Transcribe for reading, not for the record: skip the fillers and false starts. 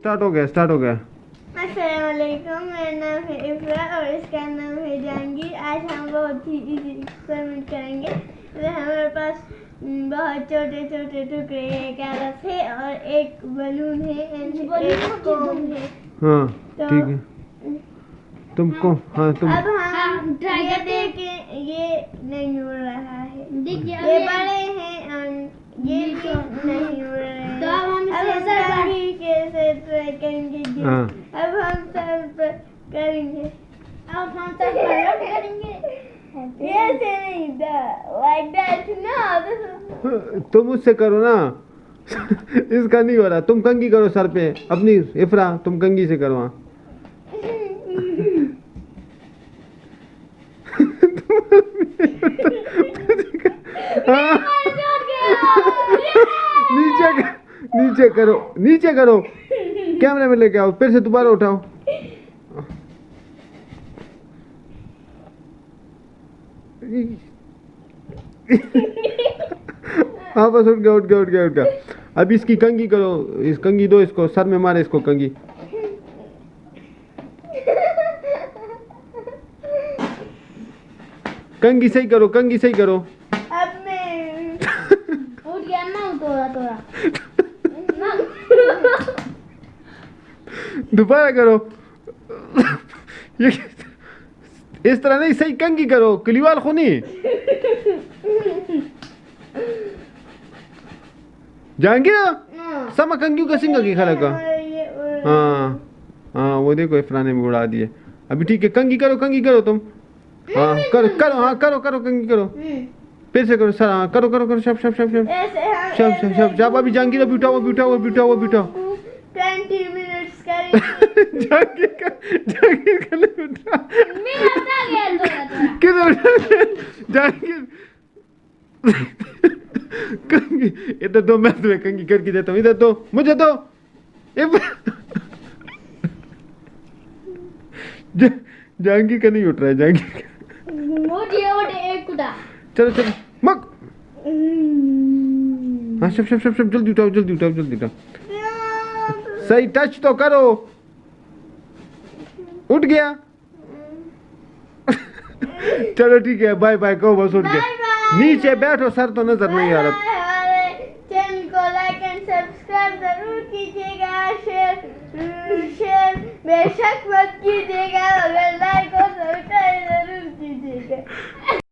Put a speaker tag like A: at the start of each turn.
A: Start हो गया
B: अस्सलाम वालेकुम, मेरा नाम है इफ़रा और इसका नाम है जहांगीर। आज हम बहुत ही इजी एक्सपेरिमेंट करेंगे। तो हमारे पास बहुत छोटे छोटे टुकड़े हैं, कागज है और एक बलून है और एक कोम है।
A: हाँ
B: तो
A: ठीक है तुमको हाँ तुम
B: अब हम ये देखें, ये नहीं उड़ रहा है, ये बड़े हैं और ये भी नहीं उड़ रहे हैं।
C: तो अब हम
B: कंघी कैसे ट्राई करेंगे जी।
A: हाँ।
B: अब हम सर पर करेंगे,
C: अब हम सब कलर करेंगे।
B: ऐसे नहीं था, like that, no,
A: तुम उससे करो ना इसका नहीं हो रहा, तुम कंघी करो सर पे अपनी। इफरा तुम कंघी से करो। हाँ हाँ। नीचे करो कैमरे में लेके आओ, फिर से दोबारा उठाओ। हाँ बस उठ गया। अब इसकी कंघी करो, इस कंघी दो इसको, सर में मारे इसको कंघी। कंघी सही करो
B: अब मैं
C: उठ गया ना थोड़ा
A: दोबारा करो। ये इस तरह नहीं, सही कंघी करो, कलीवाल खूनी जहांगीर sama कंघी का सिंगा की खला का। हाँ वो देखो इफरा ने भी उड़ा दिए। अभी ठीक है, कंघी करो तुम। हाँ करो कंघी करो, फिर से करो सर। हाँ करो शब। अभी जहांगीर अभी उठाओ
B: 20 minutes करेंगे।
A: जहांगीर का नहीं उठा।
C: मेरा था गया थोड़ा
A: किधर उठा जहांगीर? कंघी इधर दो, मैं तुम्हें कंघी करके देता हूँ। इधर दो, मुझे दो। जहांगीर का नहीं उठ रहा है, जहांगीर का।
C: ओटे एक कुदा
A: चलो मक। हाँ शब जल्दी उठाओ। सही टच तो करो। उठ गया। चलो ठीक है, बाय कहो, बस उठ गया। नीचे बैठो, सर तो नजर नहीं आ रहा।
B: हमारे चैनल को लाइक एंड सब्सक्राइब जरूर कीजिएगा, शेयर बेशक मत कीजिएगा, अगर लाइक और सब्सक्राइब जरूर कीजिएगा।